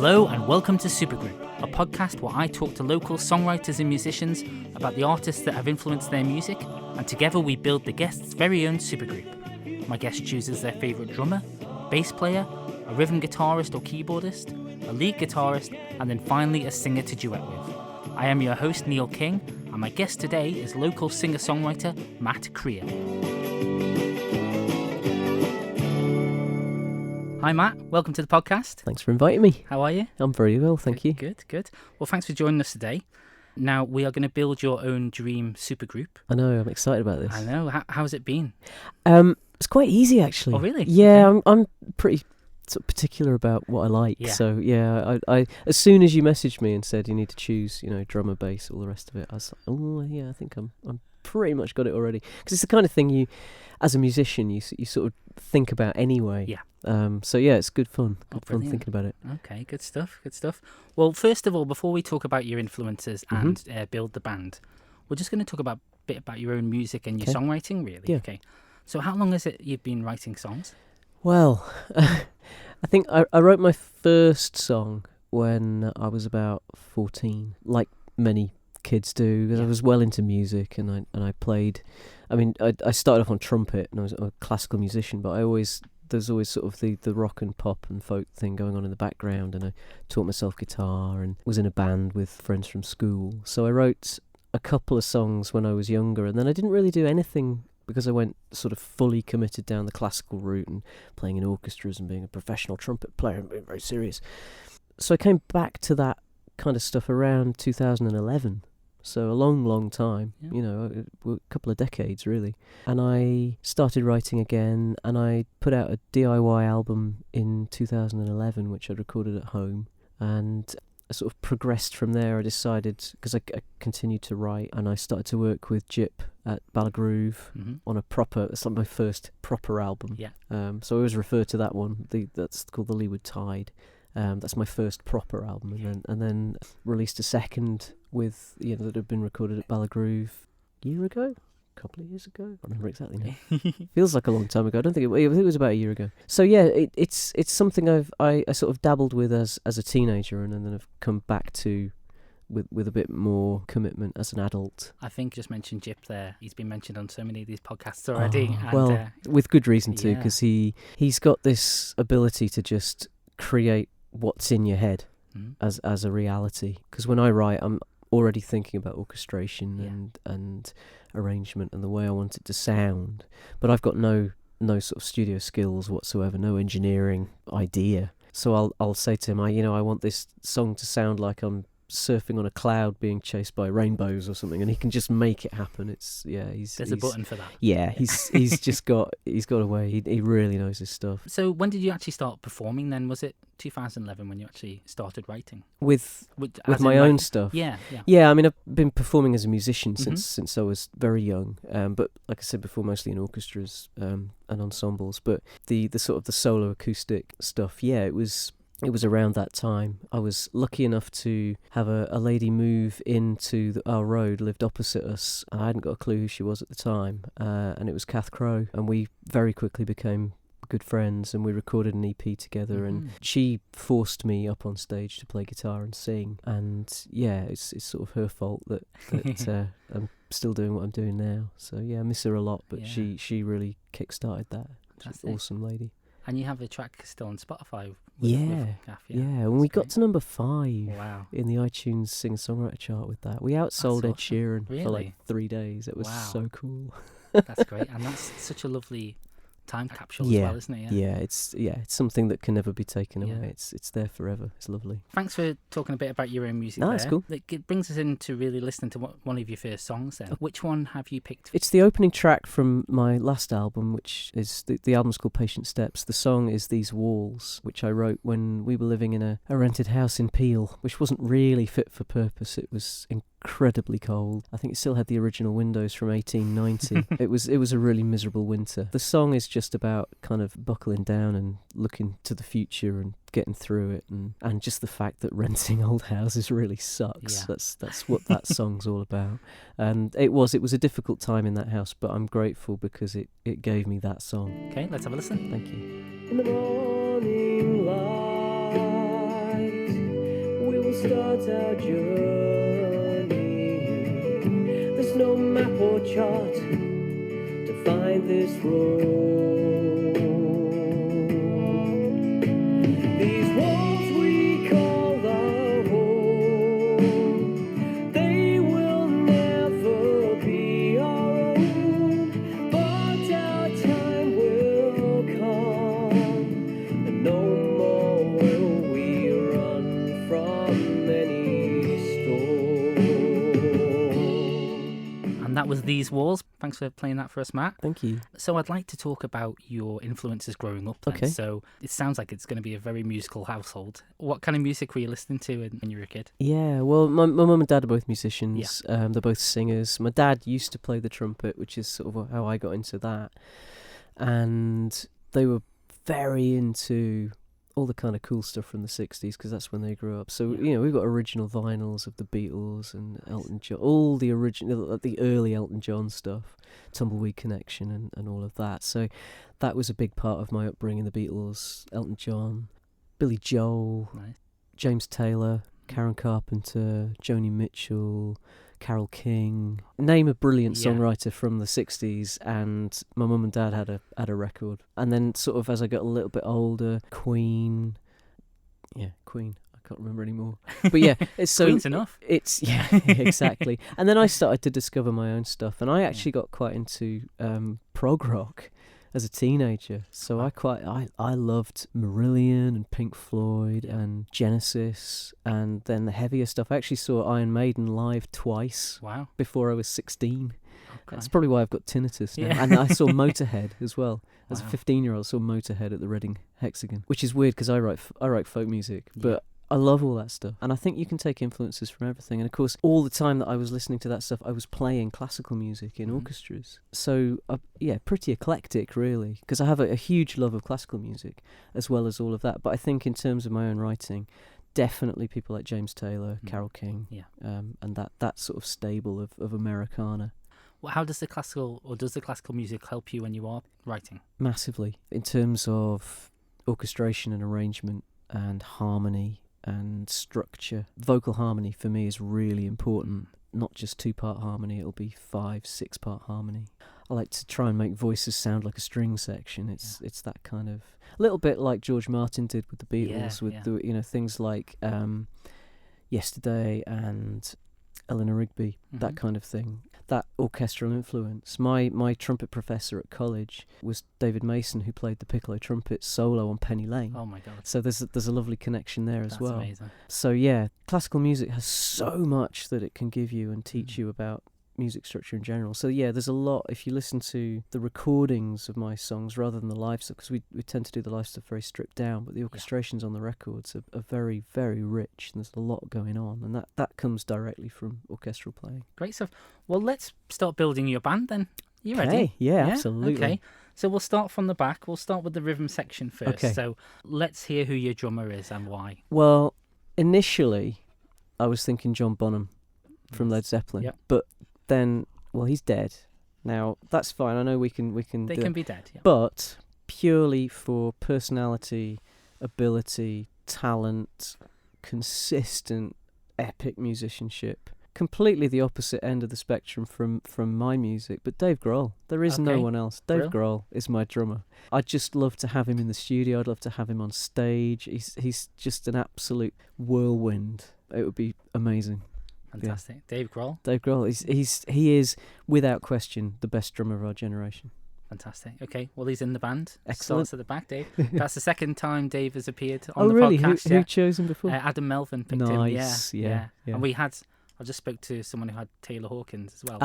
Hello and welcome to Supergroup, a podcast where I talk to local songwriters and musicians about the artists that have influenced their music, and together we build the guest's very own supergroup. My guest chooses their favourite drummer, bass player, a rhythm guitarist or keyboardist, a lead guitarist, and then finally a singer to duet with. I am your host Neil King, and my guest today is local singer-songwriter Matt Creer. Hi Matt, welcome to the podcast. Thanks for inviting me. How are you? I'm very well, thank you. Good. Well, thanks for joining us today. Now, we are going to build your own dream supergroup. I know, I'm excited about this. I know. How's it been? It's quite easy, actually. Oh, really? Yeah, Okay. I'm pretty sort of particular about what I like. Yeah. So, yeah, I as soon as you messaged me and said you need to choose, drummer, bass, all the rest of it, I was like, oh, yeah, I think I'm pretty much got it already. Because it's the kind of thing you, as a musician, you sort of think about anyway. Yeah. So yeah, it's good fun. Good fun Brilliant. thinking about it. Okay, good stuff. Well, first of all, before we talk about your influences and build the band, we're just going to talk a bit about your own music and your songwriting, really. Yeah. Okay. So how long is it you've been writing songs? Well, I think I wrote my first song when I was about 14, like many kids do, because I was well into music and I played. I mean, I started off on trumpet and I was a classical musician, but there's always sort of the rock and pop and folk thing going on in the background, and I taught myself guitar and was in a band with friends from school. So I wrote a couple of songs when I was younger, and then I didn't really do anything because I went sort of fully committed down the classical route and playing in orchestras and being a professional trumpet player and being very serious. So I came back to that kind of stuff around 2011. So a long time, a couple of decades really. And I started writing again, and I put out a DIY album in 2011, which I recorded at home. And I sort of progressed from there. I decided, because I continued to write, and I started to work with Jip at Ballagroove on it's like my first proper album. Yeah. So I always refer to that one, that's called The Leeward Tide. That's my first proper album, and then released a second with that had been recorded at Ballagroove a couple of years ago. I don't remember exactly now. Feels like a long time ago. I think it was about a year ago. So yeah, it's something I sort of dabbled with as a teenager, and then I've come back to with a bit more commitment as an adult. I think just mentioned Jip there. He's been mentioned on so many of these podcasts already. With good reason too, because he's got this ability to just create what's in your head as a reality. Because when I write, I'm already thinking about orchestration and arrangement and the way I want it to sound, but I've got no sort of studio skills whatsoever, no engineering idea. So I'll say to him, I want this song to sound like I'm surfing on a cloud being chased by rainbows or something, and he can just make it happen. There's a button for that. Yeah, he's just got a way. He really knows his stuff. So when did you actually start performing then? Was it 2011 when you actually started writing? With my own stuff? Yeah. Yeah, I mean, I've been performing as a musician since I was very young, but like I said before, mostly in orchestras and ensembles. But the sort of the solo acoustic stuff, it was around that time. I was lucky enough to have a lady move into our road, lived opposite us. I hadn't got a clue who she was at the time, and it was Kath Crow, and we very quickly became good friends, and we recorded an EP together, and she forced me up on stage to play guitar and sing, and it's sort of her fault that I'm still doing what I'm doing now. So I miss her a lot, but she really kick-started that. She's an awesome lady. And you have a track still on Spotify with Kath, and we got to number 5 in the iTunes singer-songwriter chart with that. We outsold Ed Sheeran for like 3 days. It was so cool. That's great, and that's such a lovely time capsule as well, isn't it? It's something that can never be taken away. It's there forever. It's lovely. Thanks for talking a bit about your own music. That's cool. It brings us into really listening to one of your first songs then. Which one have you picked? It's the opening track from my last album, which is the album's called Patient Steps. The song is These Walls, which I wrote when we were living in a rented house in Peel, which wasn't really fit for purpose. It was incredibly cold. I think it still had the original windows from 1890. It was a really miserable winter. The song is just about kind of buckling down and looking to the future and getting through it, and just the fact that renting old houses really sucks. That's what that song's all about. And it was a difficult time in that house, but I'm grateful because it gave me that song. Okay, let's have a listen. Thank you. In the morning light, start our journey. There's no map or chart to find this road. These walls we call our home, they will never be our own, but our time will come, and no more will we run from any storm. And that was These Walls. Thanks for playing that for us, Matt. Thank you. So I'd like to talk about your influences growing up then. Okay. So it sounds like it's going to be a very musical household. What kind of music were you listening to when you were a kid? Yeah, well, my mum and dad are both musicians. They're both singers. My dad used to play the trumpet, which is sort of how I got into that. And they were very into all the kind of cool stuff from the 60s, because that's when they grew up. So, you know, we've got original vinyls of the Beatles and Elton John, all the original, the early Elton John stuff, Tumbleweed Connection and all of that. So that was a big part of my upbringing, the Beatles, Elton John, Billy Joel, Nice. James Taylor, Karen Carpenter, Joni Mitchell, Carole King. Name a brilliant songwriter from the 60s, and my mum and dad had a record. And then sort of as I got a little bit older, Queen. I can't remember anymore. But yeah, it's so Queen's enough. It's exactly. And then I started to discover my own stuff, and I actually got quite into prog rock as a teenager. So I loved Marillion and Pink Floyd and Genesis, and then the heavier stuff. I actually saw Iron Maiden live twice. Wow. Before I was 16. Okay. That's probably why I've got tinnitus now. Yeah. And I saw Motorhead as well. As a Wow. 15-year-old, I saw Motorhead at the Reading Hexagon, which is weird because I write folk music, but I love all that stuff. And I think you can take influences from everything. And of course, all the time that I was listening to that stuff, I was playing classical music in orchestras. So, pretty eclectic, really, because I have a huge love of classical music as well as all of that. But I think in terms of my own writing, definitely people like James Taylor, Carole King, and that sort of stable of Americana. Well, how does the classical music help you when you are writing? Massively, in terms of orchestration and arrangement and harmony and structure. Vocal harmony for me is really important. Not just 2-part harmony, it'll be 5-6-part harmony. I like to try and make voices sound like a string section. It's that kind of, a little bit like George Martin did with the Beatles, the things like Yesterday and Eleanor Rigby, that kind of thing. That orchestral influence. My trumpet professor at college was David Mason, who played the piccolo trumpet solo on Penny Lane. Oh my God. So there's a lovely connection there as well. That's amazing. So yeah, classical music has so much that it can give you and teach you about music structure in general. So yeah, there's a lot. If you listen to the recordings of my songs rather than the live stuff, because we tend to do the live stuff very stripped down, but the orchestrations on the records are very, very rich, and there's a lot going on, and that comes directly from orchestral playing. Great stuff. Well, let's start building your band then. You Okay, ready? yeah, absolutely. Okay. So we'll start from the back. We'll start with the rhythm section first. Okay. So let's hear who your drummer is and why. Well, initially, I was thinking John Bonham from Led Zeppelin, but then, well, he's dead now. That's fine. I know we can. They can be dead. Yeah. But purely for personality, ability, talent, consistent, epic musicianship. Completely the opposite end of the spectrum from my music, but Dave Grohl. There is no one else. Dave Grohl is my drummer. I'd just love to have him in the studio. I'd love to have him on stage. He's just an absolute whirlwind. It would be amazing. Fantastic. Yeah. Dave Grohl. Dave Grohl. He is without question the best drummer of our generation. Fantastic. Okay, well, he's in the band. Excellent. Starts at the back, Dave. That's the second time Dave has appeared on the really? podcast. Who chose him before? Adam Melvin picked him. Yeah. And we had. I just spoke to someone who had Taylor Hawkins as well.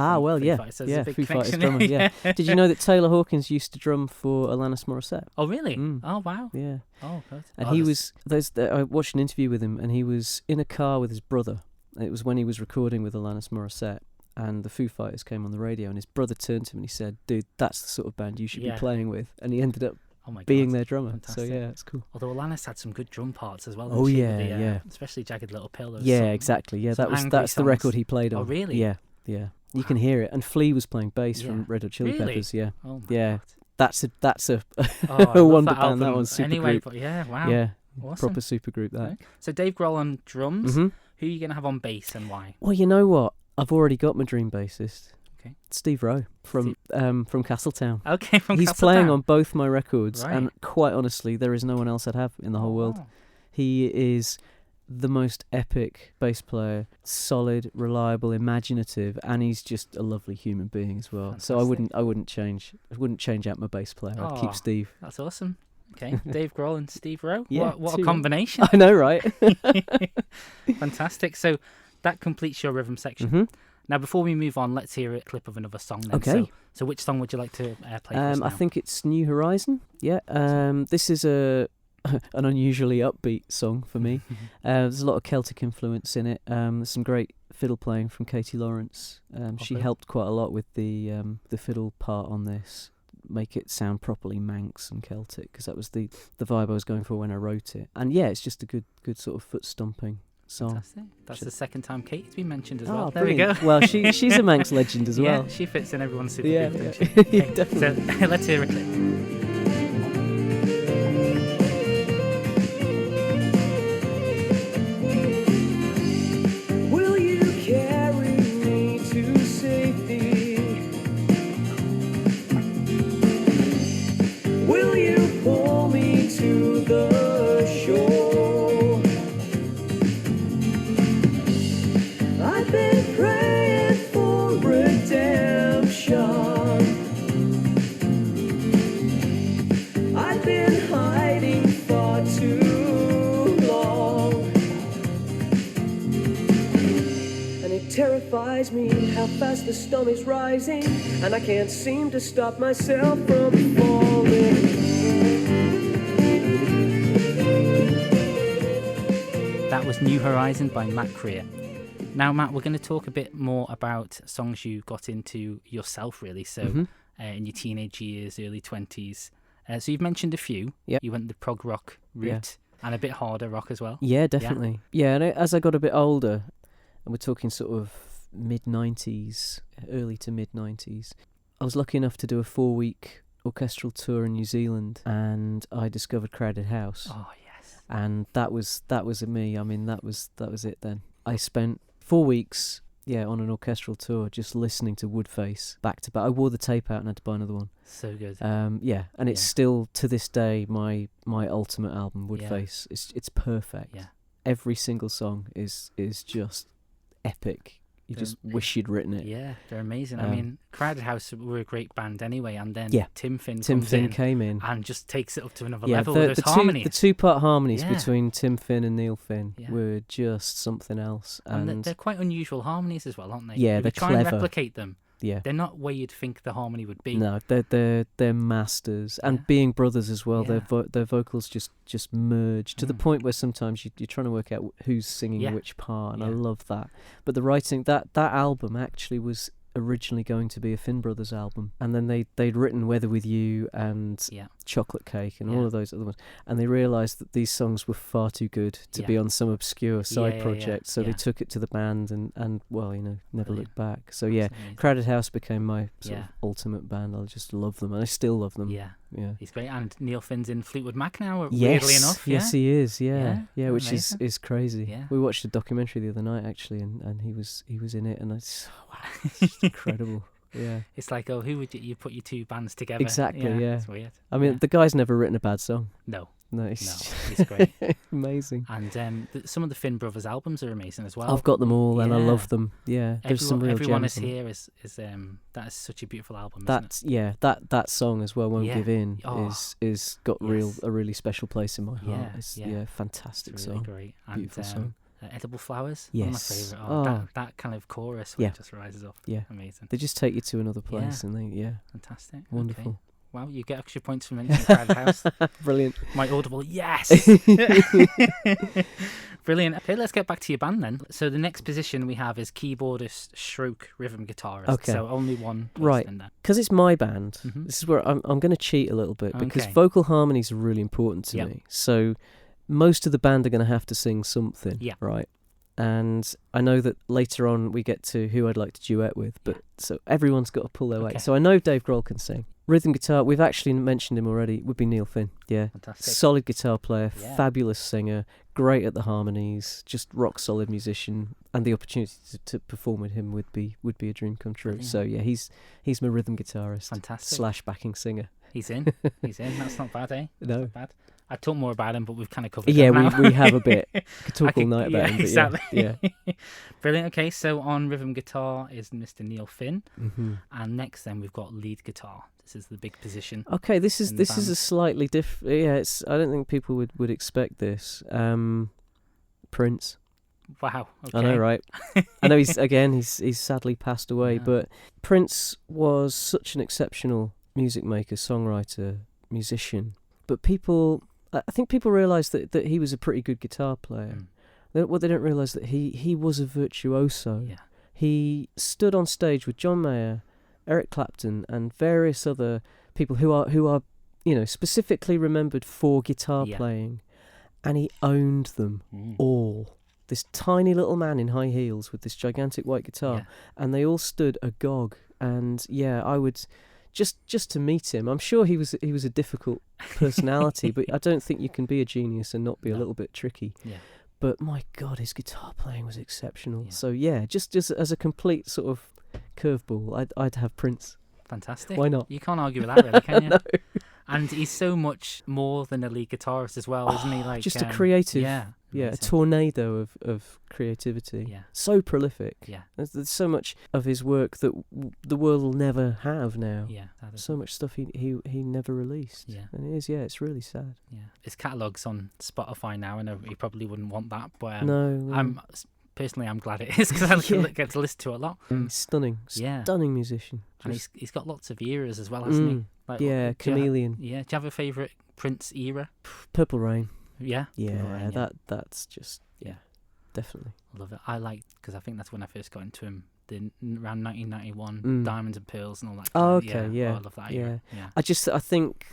So Foo Fighters drummer. Yeah. Did you know that Taylor Hawkins used to drum for Alanis Morissette? Oh, really? Oh, wow. Yeah. Oh, good. And he was. I watched an interview with him, and he was in a car with his brother. It was when he was recording with Alanis Morissette, and the Foo Fighters came on the radio, and his brother turned to him and he said, "Dude, that's the sort of band you should be playing with." And he ended up being their drummer. Fantastic. So yeah, it's cool. Although Alanis had some good drum parts as well. Oh yeah. Especially Jagged Little Pill. Yeah, exactly. Yeah, that's the record he played on. Oh really? Yeah. Wow. You can hear it. And Flea was playing bass from Red Hot Chili Peppers. Yeah. Oh my God. That's a a wonder band. That one's super anyway, group. but yeah, wow. Awesome. Proper supergroup that. Okay. So Dave Grohl on drums. Mm-hmm. Who are you going to have on bass and why? Well, you know what? I've already got my dream bassist. Okay. Steve Rowe from Castletown. Okay, from He's Castletown. playing on both my records, Right. and quite honestly, there is no one else I'd have in the whole world. Wow. He is the most epic bass player, solid, reliable, imaginative, and he's just a lovely human being as well. So I wouldn't change out my bass player. I'd keep Steve. That's awesome. Okay, Dave Grohl and Steve Rowe. Yeah, what a combination. I know, right? Fantastic. So that completes your rhythm section. Mm-hmm. Now, before we move on, let's hear a clip of another song then. Okay. So which song would you like to play for us now? I think it's New Horizon. Yeah. This is an unusually upbeat song for me. There's a lot of Celtic influence in it. There's some great fiddle playing from Katie Lawrence. She helped quite a lot with the fiddle part on this, make it sound properly Manx and Celtic, because that was the vibe I was going for when I wrote it. And yeah, it's just a good sort of foot stomping song. Fantastic. That's the second time Katie's been mentioned as Oh, well. There brilliant. we go. Well, she's a Manx legend as well. Yeah, she fits in everyone's super Yeah, group, yeah. doesn't she? Yeah, definitely. So let's hear a clip. Will you carry me to safety? Will you pull me to the shore? I've been praying for redemption. I've been hiding far too long. And it terrifies me how fast the storm is rising, and I can't seem to stop myself from falling. That was New Horizon by Matt Creer. Now, Matt, we're going to talk a bit more about songs you got into yourself, really. So, in your teenage years, early 20s. So you've mentioned a few. Yep. You went the prog rock route and a bit harder rock as well. Yeah, definitely. Yeah, and as I got a bit older, and we're talking sort of mid-90s, early to mid-90s, I was lucky enough to do a 4-week orchestral tour in New Zealand, and I discovered Crowded House. Oh, yes. And that was me. I mean, that was it then. I spent 4 weeks, on an orchestral tour, just listening to Woodface back to back. I wore the tape out and had to buy another one. So good. And it's still to this day my ultimate album, Woodface. It's perfect. Yeah. Every single song is just epic. You just wish you'd written it. Yeah, they're amazing. I mean, Crowded House were a great band anyway, and then Tim Finn came in and just takes it up to another level with those harmonies. The two-part harmonies between Tim Finn and Neil Finn were just something else. And they're quite unusual harmonies as well, aren't they? Yeah, if they're you try clever. and replicate them, Yeah. they're not where you'd think the harmony would be. No, they're masters, and being brothers as well. Yeah. Their vocals just merge to the point where sometimes you're trying to work out who's singing which part, and I love that. But the writing, that album actually was originally going to be a Finn Brothers album, and then they'd written Weather With You and Chocolate Cake and all of those other ones, and they realised that these songs were far too good to be on some obscure side project, so they took it to the band and never looked back. So Crowded House became my sort of ultimate band. I just love them, and I still love them. Yeah, he's great. And Neil Finn's in Fleetwood Mac now, yes. weirdly enough. Yes, he is. Yeah, which amazing. is crazy. Yeah. We watched a documentary the other night actually, and he was in it, and it's just incredible. Yeah, it's like, who would you put your two bands together? Exactly. Yeah, it's weird. I mean, the guy's never written a bad song. No, he's great. Amazing. And some of the Finn Brothers albums are amazing as well. I've got them all, and I love them. Yeah, there's some real Everyone gems Is on Here is that is such a beautiful album. That's isn't it? That song as well, Won't Give In, is got Yes. a really special place in my heart. Yeah, It's it's fantastic really song. great. Beautiful song. Edible Flowers, Yes. one of my favourite. That kind of chorus where it just rises up. Yeah, amazing. They just take you to another place, and fantastic. Wonderful. Okay. Well, you get extra points for mentioning Crowded House. Brilliant. My audible yes. Brilliant. Okay, let's get back to your band then. So the next position we have is keyboardist, stroke, rhythm guitarist. Okay. So only one person Right. in there. Because it's my band. Mhm. This is where I'm going to cheat a little bit, because Okay. vocal harmonies are really important to me. So most of the band are going to have to sing something. Yeah. Right. And I know that later on we get to who I'd like to duet with, but so everyone's got to pull their weight. Okay. So I know Dave Grohl can sing. Rhythm guitar, we've actually mentioned him already, would be Neil Finn. Yeah. Fantastic. Solid guitar player, Yeah. fabulous singer, great at the harmonies, just rock solid musician, and the opportunity to perform with him would be a dream come true. Brilliant. So yeah, he's my rhythm guitarist Fantastic. / backing singer. He's in. That's not bad, eh? That's No. not bad. I talk more about him, but we've kind of covered Yeah, him now. we have a bit. Could talk all night about him. But exactly. Yeah. Brilliant. Okay, so on rhythm guitar is Mr. Neil Finn, Mm-hmm. and next then we've got lead guitar. This is the big position. Okay, this is in the a band. slightly different. Yeah, it's. I don't think people would expect this. Prince. Wow. Okay. I know, right? I know he's sadly passed away, Yeah. but Prince was such an exceptional music maker, songwriter, musician. But I think people realise that he was a pretty good guitar player. What they don't realise that he was a virtuoso. Yeah. He stood on stage with John Mayer, Eric Clapton, and various other people who are specifically remembered for guitar Yeah. playing, and he owned them all. This tiny little man in high heels with this gigantic white guitar, Yeah. and they all stood agog. And yeah, I would just to meet him. I'm sure he was a difficult personality, but I don't think you can be a genius and not be a No. little bit tricky. Yeah. But my God, his guitar playing was exceptional. Yeah. So yeah, just as a complete sort of curveball, I'd have Prince. Fantastic. Why not? You can't argue with that, really, can you? No. And he's so much more than a lead guitarist as well, isn't he? Like Just a creative, Yeah. a amazing. tornado of creativity. Yeah. So prolific. Yeah. There's so much of his work that the world will never have now. Yeah. That is, So much stuff he never released. Yeah. And it's really sad. yeah. His catalogue's on Spotify now. I know he probably wouldn't want that, but No. I'm glad it is because I Yeah. get to listen to it a lot. Stunning. Yeah. Stunning musician. And he's got lots of eras as well, hasn't he? Like, Yeah, do you ha- chameleon. Yeah. Do you have a favourite Prince era? Purple Rain. Yeah. Yeah, Purple Rain, yeah. that's just Yeah. definitely. Love it. I like because I think that's when I first got into him. Around 1991, Mm. Diamonds and Pearls and all that. Oh, kind of- okay, yeah, Oh, I love that era. Yeah. I think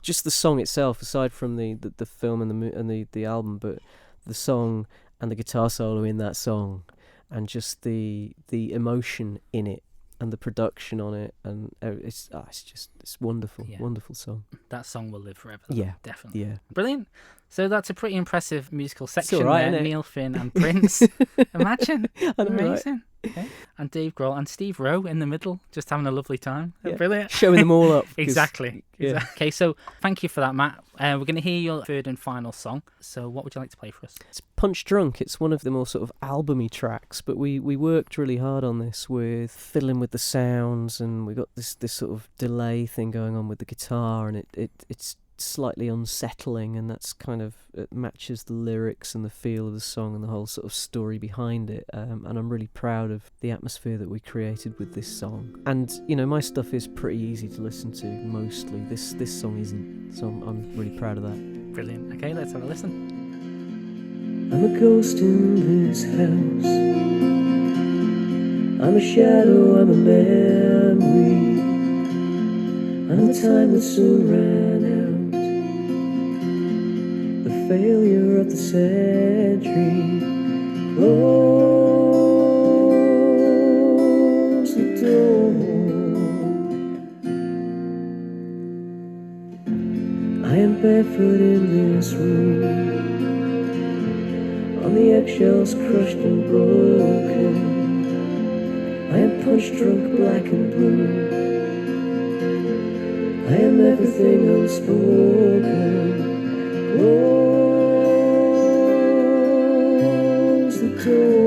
just the song itself, aside from the film and the album, but the song and the guitar solo in that song, and just the emotion in it and the production on it, and it's wonderful, Yeah. wonderful song. That song will live forever. Though, Yeah, definitely. yeah. Brilliant. So that's a pretty impressive musical section all right, there. innit? Neil Finn and Prince. Imagine. I know, right? Amazing. Okay. And Dave Grohl and Steve Rowe in the middle, just having a lovely time. Yeah. Brilliant. Showing them all up. 'cause- Exactly. Yeah. Okay, so thank you for that, Matt. We're going to hear your third and final song. So what would you like to play for us? It's Punch Drunk. It's one of the more sort of albumy tracks, but we worked really hard on this with fiddling with the sounds, and we got this sort of delay thing going on with the guitar, and it's slightly unsettling, and that's kind of it matches the lyrics and the feel of the song and the whole sort of story behind it. And I'm really proud of the atmosphere that we created with this song. And my stuff is pretty easy to listen to mostly. This song isn't, so I'm really proud of that. Brilliant. Okay, let's have a listen. I'm a ghost in this house. I'm a shadow, I'm a memory. I'm the time that soon ran out. The failure of the century. Close the door. I am barefoot in this room, on the eggshells crushed and broken. I am punch drunk, black and blue. I am everything unspoken. Close the door.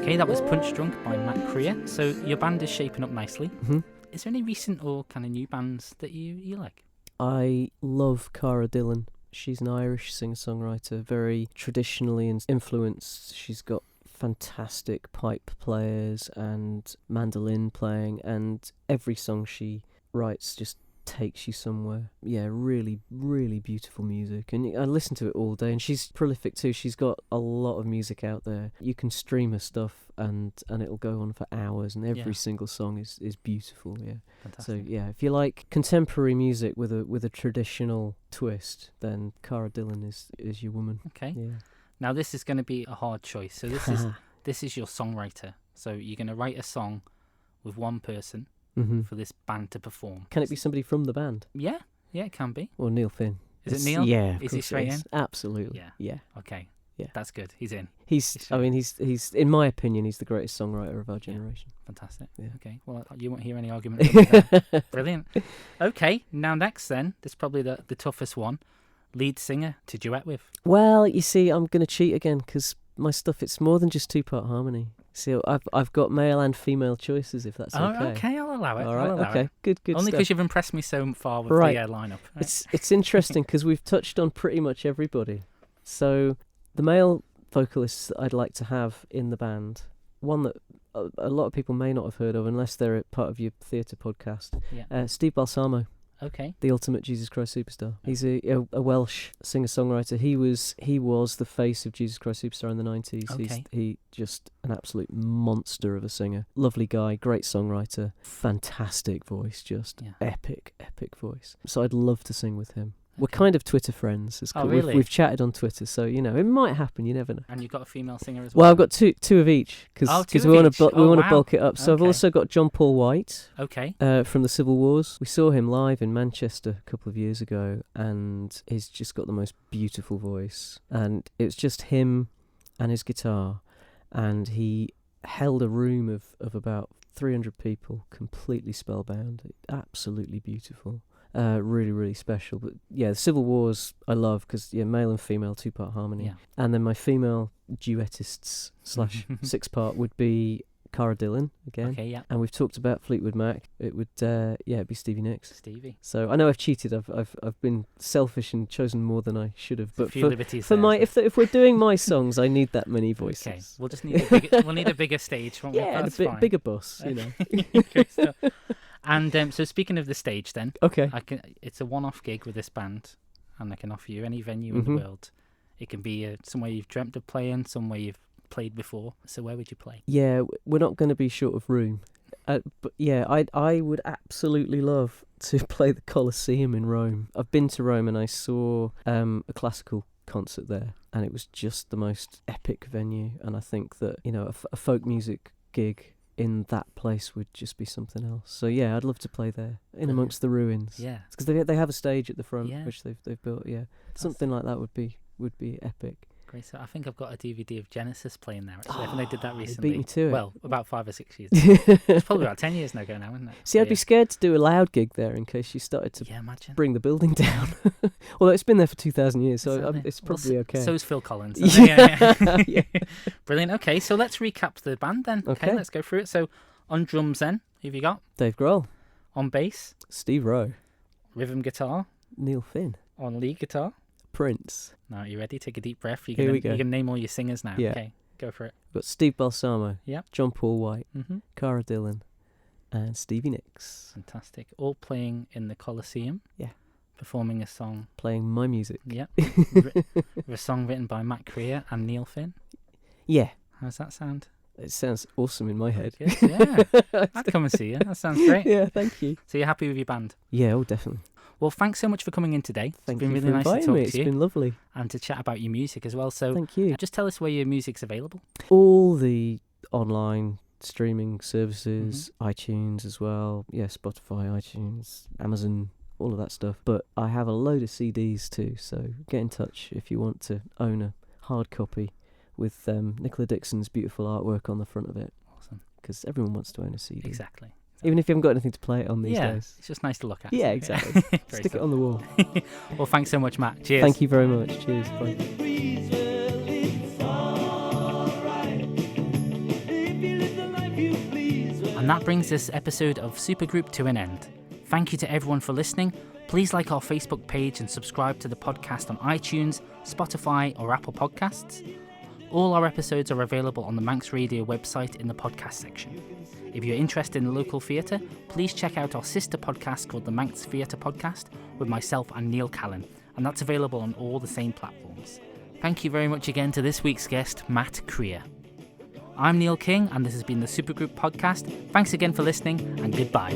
Okay, that was Punch Drunk by Matt Creer. So your band is shaping up nicely. Mm-hmm. Is there any recent or kind of new bands that you like? I love Cara Dillon. She's an Irish singer-songwriter, very traditionally influenced. She's got fantastic pipe players and mandolin playing, and every song she writes just takes you somewhere. Yeah, really, really beautiful music, and I listen to it all day. And she's prolific too. She's got a lot of music out there. You can stream her stuff, and it'll go on for hours, and every single song is beautiful. Yeah. Fantastic. So yeah, if you like contemporary music with a traditional twist, then Cara Dillon is your woman. Okay. Yeah. Now this is going to be a hard choice. So this is this is your songwriter. So you're going to write a song with one person for this band to perform. Can it be somebody from the band? Yeah, it can be. Or Neil Finn? Is it Neil? Yeah. Is he straight in? Absolutely. Yeah. Okay. Yeah. That's good. He's in. He's in my opinion, he's the greatest songwriter of our generation. Fantastic. Yeah. Okay. Well, you won't hear any argument from me there. Brilliant. Okay. Now next then, this is probably the toughest one. Lead singer to duet with. Well, you see, I'm going to cheat again because my stuff, it's more than just 2-part harmony. See, I've got male and female choices, if that's okay. Oh, okay. I'll allow it. All right. I'll allow Okay. it. Good Only stuff. because you've impressed me so far with the lineup. Right. It's interesting because we've touched on pretty much everybody. So the male vocalists that I'd like to have in the band, one that a lot of people may not have heard of unless they're a part of your theatre podcast, Steve Balsamo. Okay. The ultimate Jesus Christ Superstar. He's a Welsh singer-songwriter. He was the face of Jesus Christ Superstar in the 90s. Okay. He just an absolute monster of a singer. Lovely guy, great songwriter, fantastic voice, just epic voice. So I'd love to sing with him. We're kind of Twitter friends. It's cool. Really? We've chatted on Twitter, so it might happen. You never know. And you've got a female singer as well. Well, I've got two of each because we want to bulk it up. So I've also got John Paul White. Okay. From the Civil Wars. We saw him live in Manchester a couple of years ago, and he's just got the most beautiful voice. And it was just him and his guitar, and he held a room of about 300 people, completely spellbound. Absolutely beautiful. Really, really special. But yeah, the Civil Wars I love because male and female 2-part harmony. Yeah. And then my female duettists / 6-part would be Cara Dillon again. Okay, yeah. And we've talked about Fleetwood Mac. It would it'd be Stevie Nicks. Stevie. So I know I've cheated. I've been selfish and chosen more than I should have. But a few liberties for there, my if we're doing my songs, I need that many voices. Okay, we'll just need a bigger stage. Won't we? Yeah, That's and fine. bigger bus. Great stuff. And so speaking of the stage then, Okay. It's a one-off gig with this band, and I can offer you any venue in the world. It can be somewhere you've dreamt of playing, somewhere you've played before. So where would you play? Yeah, we're not going to be short of room. But yeah, I would absolutely love to play the Colosseum in Rome. I've been to Rome and I saw a classical concert there, and it was just the most epic venue. And I think that a folk music gig in that place would just be something else. So yeah, I'd love to play there in amongst the ruins. Yeah, because they have a stage at the front which they've built. Yeah, something like that would be epic. Great. So I think I've got a DVD of Genesis playing there. Actually, I think they did that recently. They beat me to it. Well, about 5 or 6 years ago. It's probably about 10 years ago now, isn't it? See, I'd be scared to do a loud gig there in case you started to imagine. Bring the building down. Although it's been there for 2,000 years, so it's probably okay. So's Phil Collins. Yeah. Brilliant. Okay, so let's recap the band then. Okay, let's go through it. So on drums then, who have you got? Dave Grohl. On bass? Steve Rowe. Rhythm guitar? Neil Finn. On lead guitar? Prince. Now, are you ready? Take a deep breath. Here we go. You can name all your singers now. Yeah. Okay, go for it. We've got Steve Balsamo. Yeah. John Paul White. Cara Dillon. And Stevie Nicks. Fantastic. All playing in the Colosseum. Yeah. Performing a song. Playing my music. Yeah. With a song written by Matt Creer and Neil Finn. Yeah. How does that sound? It sounds awesome in my head. Good. Yeah. I'd come and see you. That sounds great. Yeah, thank you. So you're happy with your band? Yeah, definitely. Well, thanks so much for coming in today. Thank it's been you really for nice to inviting talk me. to It's you been lovely. and to chat about your music as well. So thank you. Just tell us where your music's available. All the online streaming services, iTunes as well. Yeah, Spotify, iTunes, Amazon, all of that stuff. But I have a load of CDs too, so get in touch if you want to own a hard copy with Nicola Dixon's beautiful artwork on the front of it. Awesome. Because everyone wants to own a CD. Exactly. Even if you haven't got anything to play it on these days. It's just nice to look at. Yeah, exactly. Stick it on the wall. Well, thanks so much, Matt. Cheers. Thank you very much. Cheers. Bye. And that brings this episode of Supergroup to an end. Thank you to everyone for listening. Please like our Facebook page and subscribe to the podcast on iTunes, Spotify or Apple Podcasts. All our episodes are available on the Manx Radio website in the podcast section. If you're interested in local theatre, please check out our sister podcast called the Manx Theatre Podcast with myself and Neil Callan, and that's available on all the same platforms. Thank you very much again to this week's guest, Matt Creer. I'm Neil King, and this has been the Supergroup Podcast. Thanks again for listening, and goodbye.